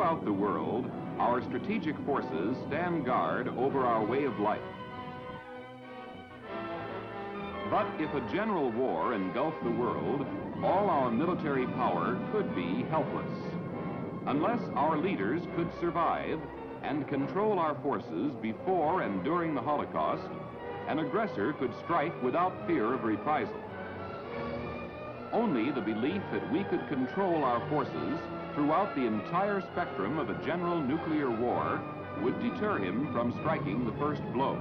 Throughout the world, our strategic forces stand guard over our way of life. But if a general war engulfed the world, all our military power could be helpless. Unless our leaders could survive and control our forces before and during the Holocaust, an aggressor could strike without fear of reprisal. Only the belief that we could control our forces throughout the entire spectrum of a general nuclear war would deter him from striking the first blow.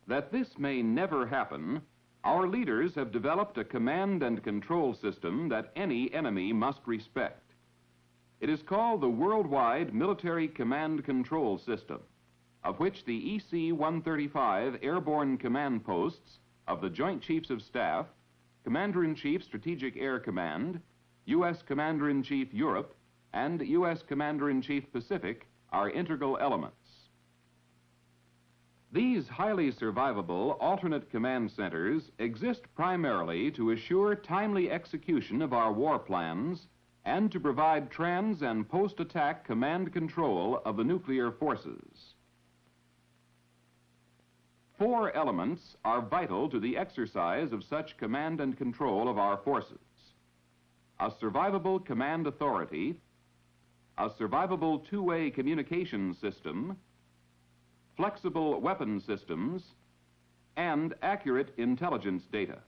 That this may never happen, our leaders have developed a command and control system that any enemy must respect. It is called the Worldwide Military Command Control System, of which the EC-135 airborne command posts of the Joint Chiefs of Staff, Commander-in-Chief Strategic Air Command, U.S. Commander-in-Chief Europe, and U.S. Commander-in-Chief Pacific are integral elements. These highly survivable alternate command centers exist primarily to assure timely execution of our war plans and to provide trans and post-attack command control of the nuclear forces. Four elements are vital to the exercise of such command and control of our forces: a survivable command authority, a survivable two-way communication system, flexible weapon systems, and accurate intelligence data.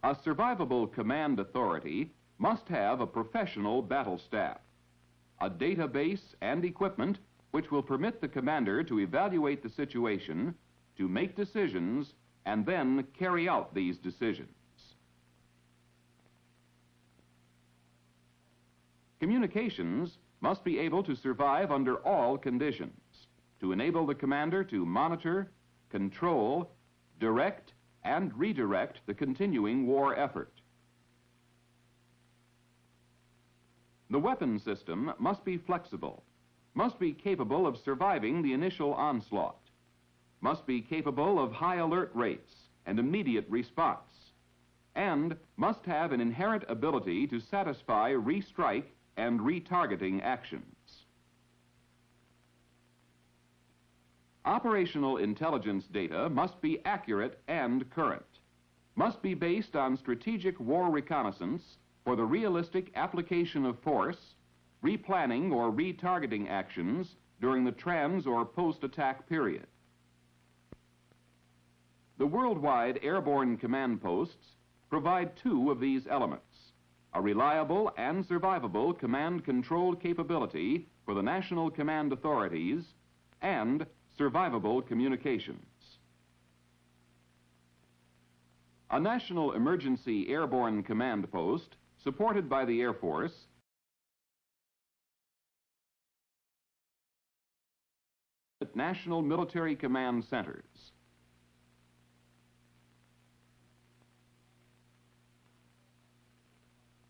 A survivable command authority must have a professional battle staff, a database and equipment which will permit the commander to evaluate the situation, to make decisions, and then carry out these decisions. Communications must be able to survive under all conditions, to enable the commander to monitor, control, direct, and redirect the continuing war effort. The weapon system must be flexible, must be capable of surviving the initial onslaught, must be capable of high alert rates and immediate response, and must have an inherent ability to satisfy restrike and retargeting actions. Operational intelligence data must be accurate and current, must be based on strategic war reconnaissance for the realistic application of force, replanning or retargeting actions during the trans or post-attack period. The worldwide airborne command posts provide two of these elements: a reliable and survivable command control capability for the national command authorities, and survivable communications. A national emergency airborne command post, supported by the Air Force, at national military command centers.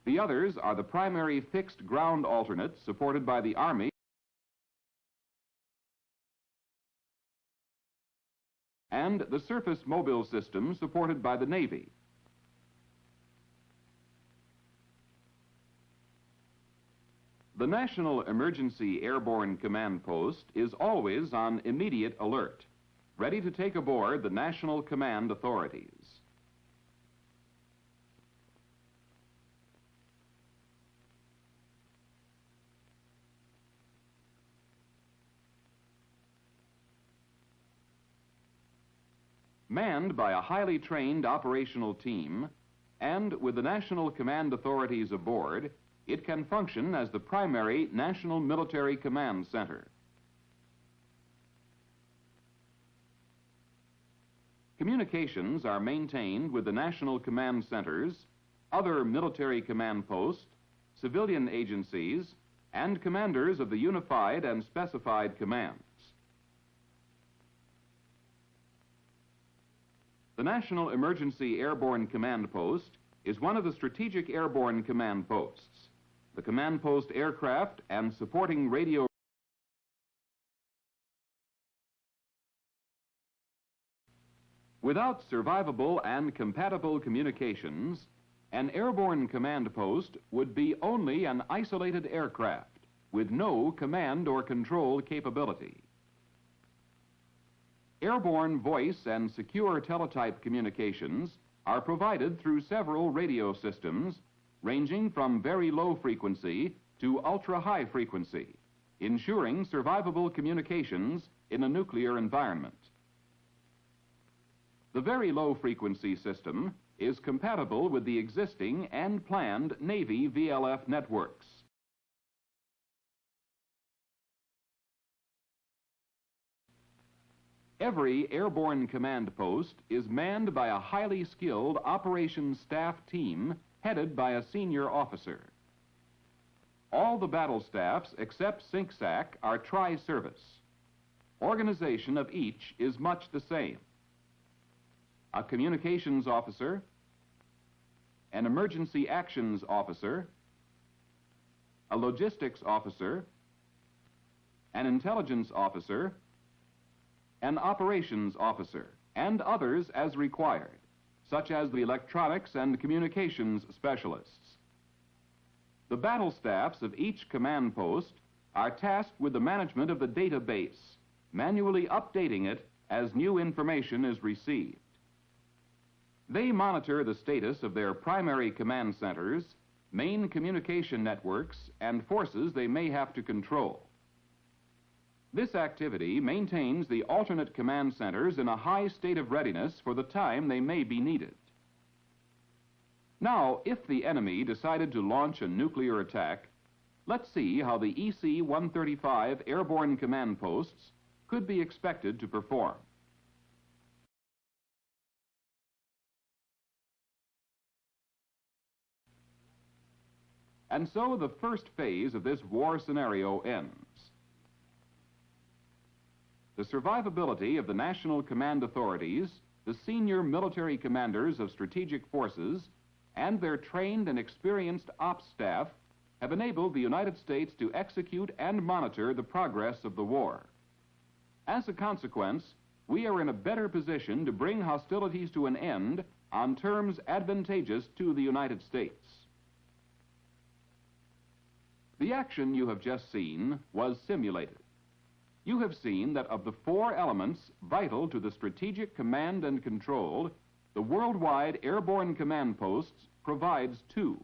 The others are the primary fixed ground alternates supported by the Army and the surface mobile system supported by the Navy. The National Emergency Airborne Command Post is always on immediate alert, ready to take aboard the national command authorities. Manned by a highly trained operational team, and with the national command authorities aboard, it can function as the primary national military command center. Communications are maintained with the national command centers, other military command posts, civilian agencies, and commanders of the unified and specified commands. The National Emergency Airborne Command Post is one of the strategic airborne command posts. The command post aircraft and supporting radio Without survivable and compatible communications, an airborne command post would be only an isolated aircraft with no command or control capability. Airborne voice and secure teletype communications are provided through several radio systems ranging from very low frequency to ultra-high frequency, ensuring survivable communications in a nuclear environment. The very low frequency system is compatible with the existing and planned Navy VLF networks. Every airborne command post is manned by a highly skilled operations staff team headed by a senior officer. All the battle staffs except SINCSAC are tri-service. Organization of each is much the same. A communications officer, an emergency actions officer, a logistics officer, an intelligence officer, an operations officer, and others as required, such as the electronics and communications specialists. The battle staffs of each command post are tasked with the management of the database, manually updating it as new information is received. They monitor the status of their primary command centers, main communication networks, and forces they may have to control. This activity maintains the alternate command centers in a high state of readiness for the time they may be needed. Now, if the enemy decided to launch a nuclear attack, let's see how the EC-135 airborne command posts could be expected to perform. And so the first phase of this war scenario ends. The survivability of the national command authorities, the senior military commanders of strategic forces, and their trained and experienced ops staff have enabled the United States to execute and monitor the progress of the war. As a consequence, we are in a better position to bring hostilities to an end on terms advantageous to the United States. The action you have just seen was simulated. You have seen that of the four elements vital to the strategic command and control, the worldwide airborne command posts provides two.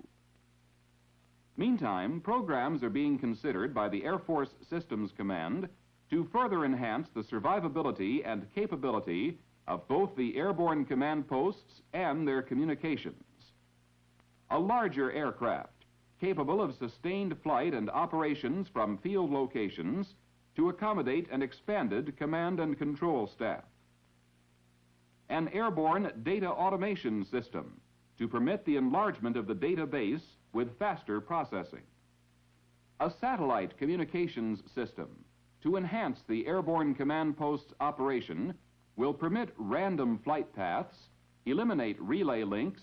Meantime, programs are being considered by the Air Force Systems Command to further enhance the survivability and capability of both the airborne command posts and their communications. A larger aircraft, capable of sustained flight and operations from field locations to accommodate an expanded command and control staff. An airborne data automation system to permit the enlargement of the database with faster processing. A satellite communications system to enhance the airborne command post's operation will permit random flight paths, eliminate relay links,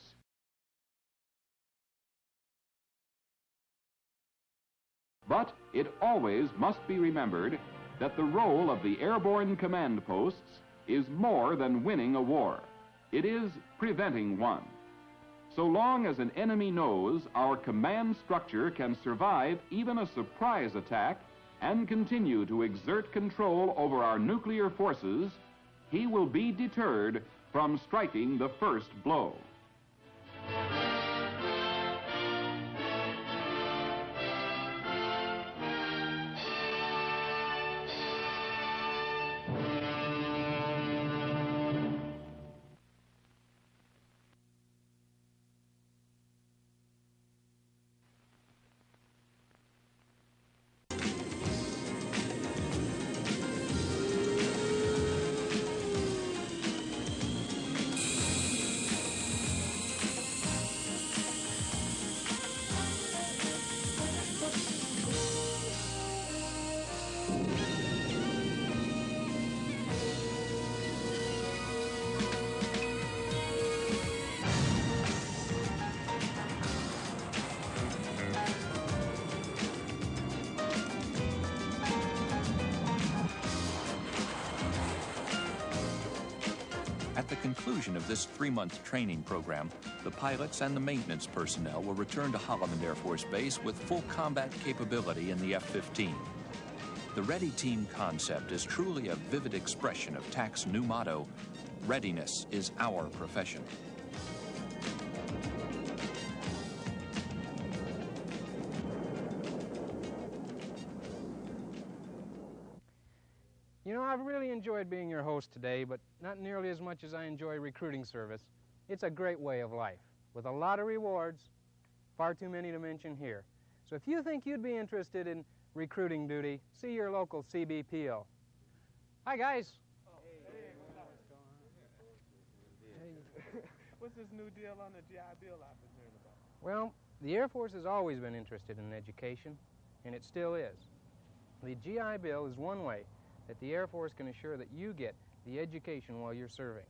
but it always must be remembered that the role of the airborne command posts is more than winning a war. It is preventing one. So long as an enemy knows our command structure can survive even a surprise attack and continue to exert control over our nuclear forces, he will be deterred from striking the first blow. conclusion of this 3-month training program, the pilots and the maintenance personnel will return to Holloman Air Force Base with full combat capability in the F-15. The Ready Team concept is truly a vivid expression of TAC's new motto, readiness is our profession. You know, I've really enjoyed being your host today, but not nearly as much as I enjoy recruiting service. It's a great way of life, with a lot of rewards, far too many to mention here. So if you think you'd be interested in recruiting duty, see your local CBPO. Hi, guys. What's this new deal on the GI Bill I've been hearing about? Well, the Air Force has always been interested in education, and it still is. The GI Bill is one way that the Air Force can assure that you get the education while you're serving.